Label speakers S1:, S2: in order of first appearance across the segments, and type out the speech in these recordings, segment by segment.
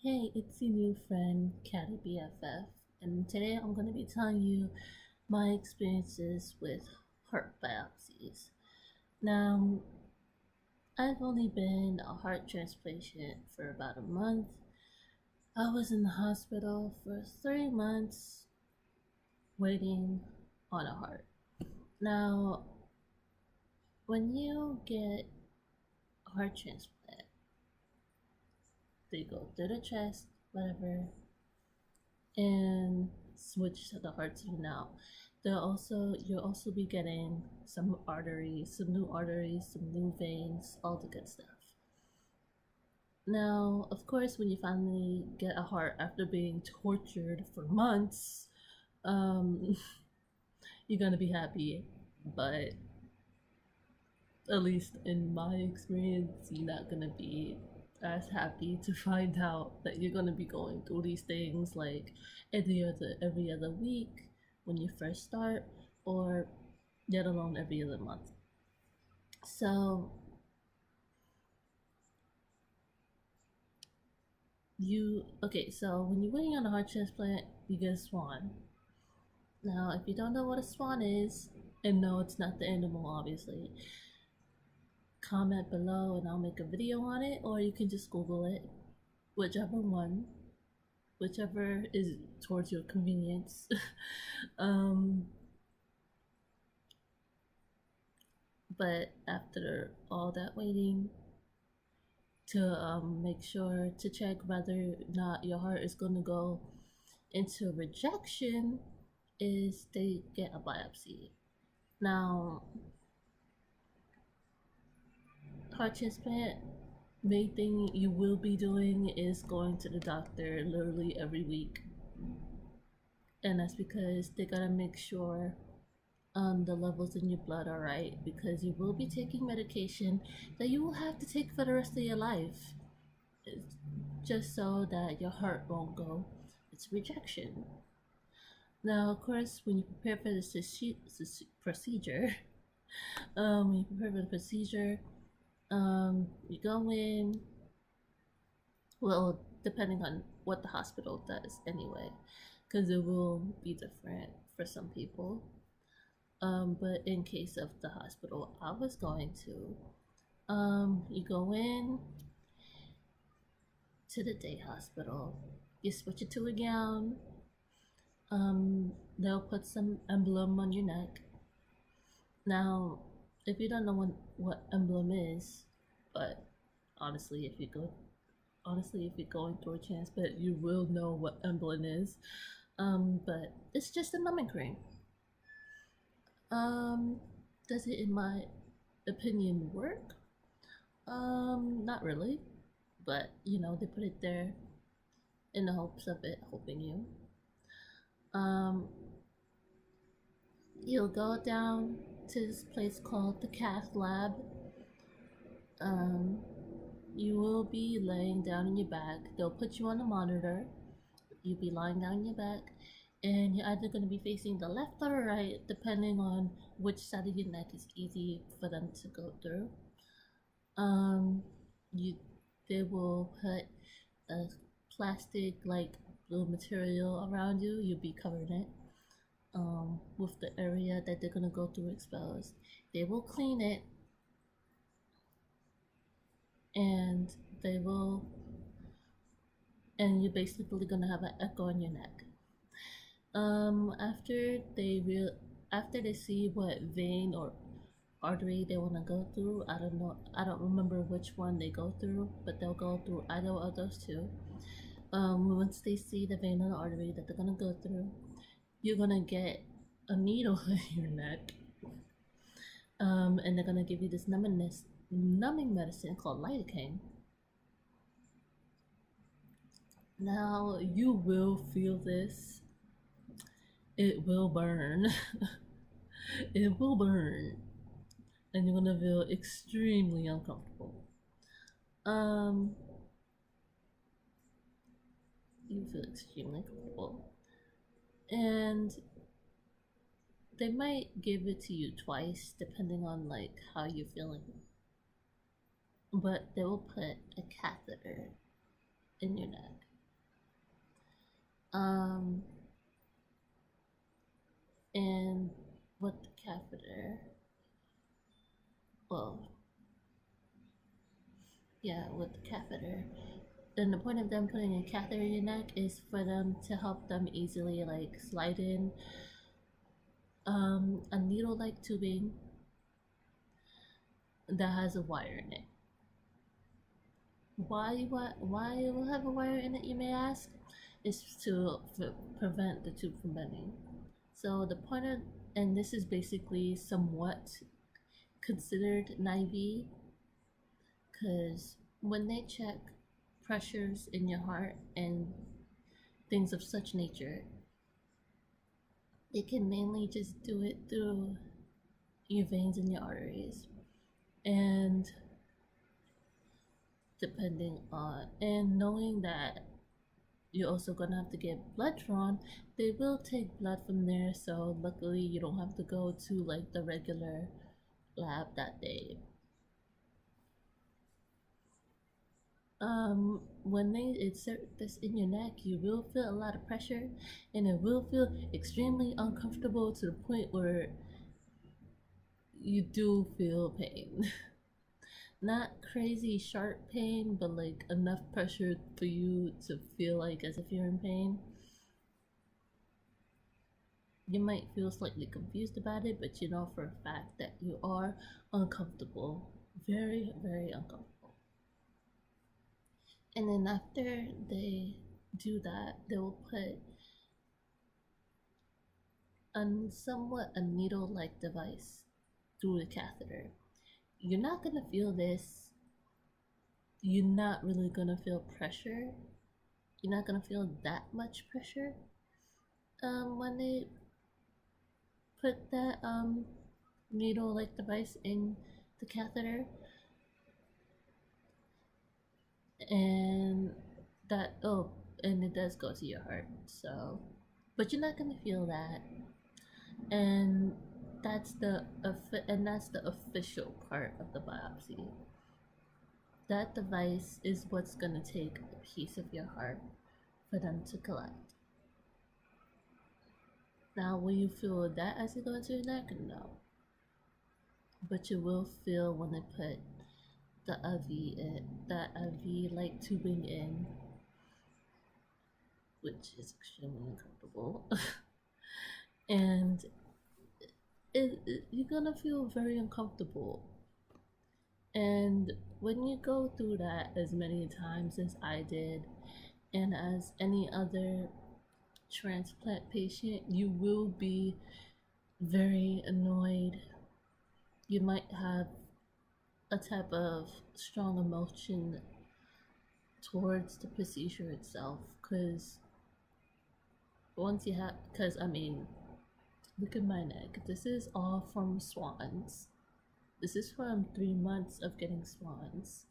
S1: Hey, it's your new friend, Catty BFF, and today I'm going to be telling you my experiences with heart biopsies. Now, I've only been a heart transplant for about a month. I was in the hospital for 3 months waiting on a heart. Now, when you get a heart transplant, they go through the chest, whatever, and switch to the heart to now. You'll also be getting some new arteries, some new veins, all the good stuff. Now, of course, when you finally get a heart after being tortured for months, um, you're gonna be happy. But at least in my experience, you're not gonna be as happy to find out that you're gonna be going through these things like every other week when you first start, or let alone every other month. So so when you're waiting on a heart transplant, you get a swan. Now, if you don't know what a swan is, and no, it's not the animal, obviously, comment below and I'll make a video on it, or you can just Google it, whichever one, whichever is towards your convenience. um, but after all that waiting to make sure to check whether or not your heart is going to go into rejection, is they get a biopsy. Now, heart transplant, main thing you will be doing is going to the doctor literally every week, and that's because they gotta make sure the levels in your blood are right, because you will be taking medication that you will have to take for the rest of your life, just so that your heart won't go it's rejection. Now, of course, when you prepare for this procedure, you go in. Well, depending on what the hospital does, anyway, because it will be different for some people. But in case of the hospital I was going to, you go in to the day hospital, you switch it to a gown, they'll put some emblem on your neck. Now, if you don't know what emblem is, but honestly, if you're going through a transplant, you will know what emblem is. But it's just a numbing cream. Um, does it, in my opinion, work? Not really, but they put it there in the hopes of it helping you. Um, you'll go down to this place called the cath lab. Um, you will be laying down on your back. They'll put you on a monitor. You'll be lying down on your back, and you're either going to be facing the left or right, depending on which side of your neck is easy for them to go through. You They will put a plastic like blue material around you. You'll be covered in it. With the area that they're gonna go through exposed. They will clean it, and they will, and you're basically gonna have an echo in your neck. After after they see what vein or artery they want to go through, I don't know, I don't remember which one they go through, but they'll go through either of those two. Once they see the vein or the artery that they're gonna go through, you're gonna get a needle in your neck, and they're gonna give you this numbing medicine called lidocaine. Now you will feel this. It will burn. It will burn, and you're gonna feel extremely uncomfortable. Um, you feel extremely uncomfortable, and they might give it to you twice depending on like how you're feeling, but they will put a catheter in your neck. yeah, with the catheter. And the point of them putting a catheter in your neck is for them to help them easily like slide in a needle-like tubing that has a wire in it. Why it will have a wire in it, you may ask? Is to prevent the tube from bending. So the point of, and this is basically somewhat considered naive, because when they check pressures in your heart and things of such nature, they can mainly just do it through your veins and your arteries. And depending on, and knowing that you're also gonna have to get blood drawn, they will take blood from there. So luckily you don't have to go to like the regular lab that day. When they insert this in your neck, you will feel a lot of pressure, and it will feel extremely uncomfortable to the point where you do feel pain. Not crazy sharp pain, but like enough pressure for you to feel like as if you're in pain. You might feel slightly confused about it, but you know for a fact that you are uncomfortable. Very, very uncomfortable. And then after they do that, they will put somewhat a needle-like device through the catheter. You're not gonna feel this. You're not really gonna feel pressure. You're not gonna feel that much pressure when they put that needle-like device in the catheter, and that and it does go to your heart. So, but you're not gonna feel that, and that's the official part of the biopsy. That device is what's gonna take a piece of your heart for them to collect. Now, will you feel that as you go into your neck? No. But you will feel when they put that IV like tubing in, which is extremely uncomfortable. And you're gonna feel very uncomfortable. And when you go through that as many times as I did, and as any other transplant patient, you will be very annoyed. You might have a type of strong emotion towards the procedure itself, because I mean, look at my neck. This is all from swans. This is from 3 months of getting swans.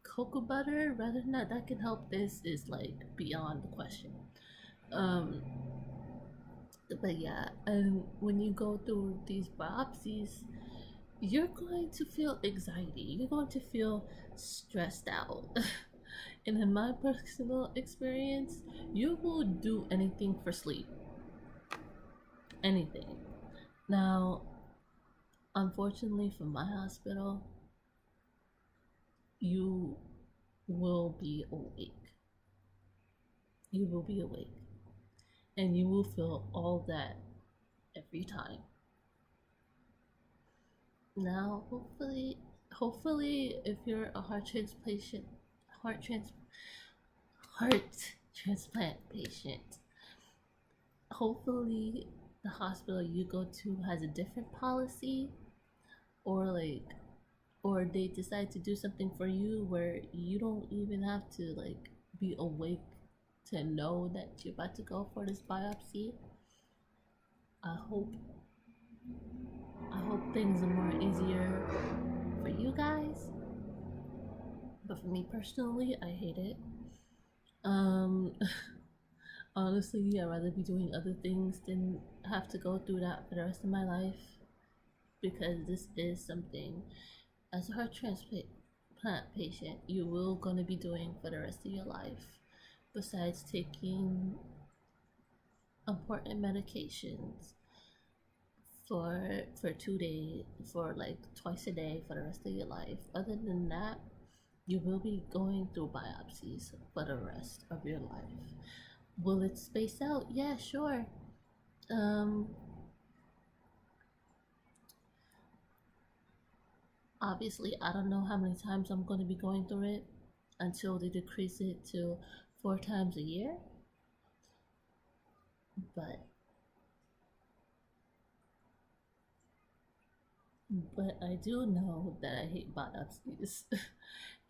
S1: Cocoa butter, whether or not that can help this is like beyond the question. Um, but yeah, and when you go through these biopsies, you're going to feel anxiety. You're going to feel stressed out. And in my personal experience, you will do anything for sleep. Anything. Now, unfortunately for my hospital, you will be awake. You will be awake. And you will feel all that every time. Now, hopefully, if you're a heart trans, heart transplant patient, hopefully the hospital you go to has a different policy, or or they decide to do something for you where you don't even have to like be awake to know that you're about to go for this biopsy. I hope I hope things are more easier for you guys. But for me personally, I hate it. Um Honestly, I'd rather be doing other things than have to go through that for the rest of my life, because this is something, as a heart transplant patient, you will gonna be doing for the rest of your life, besides taking important medications, for 2 days, for like twice a day for the rest of your life. Other than that, you will be going through biopsies for the rest of your life. Will it space out? Yeah, sure. Um, Obviously, I don't know how many times I'm going to be going through it until they decrease it to 4 times a year. But I do know that I hate biopsies,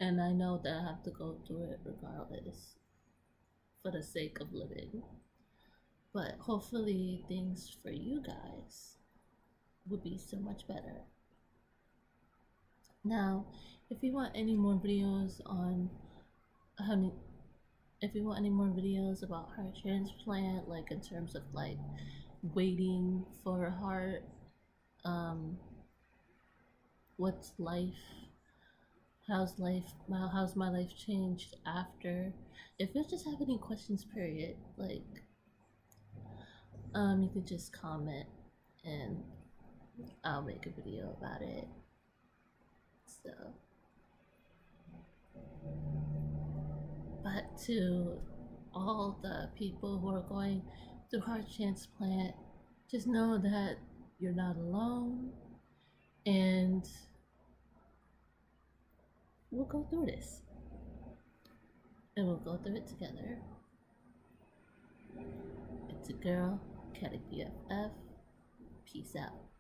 S1: and I know that I have to go through it regardless for the sake of living. But hopefully, things for you guys would be so much better. Now, if you want any more videos on how, if you want any more videos about heart transplant, like in terms of like waiting for a heart, um, what's life, how's my life changed after. If you just have any questions, period, like you could just comment and I'll make a video about it. So, but to all the people who are going through heart transplant, just know that you're not alone, and we'll go through this, and we'll go through it together. It's a girl, Catty BFF. Peace out.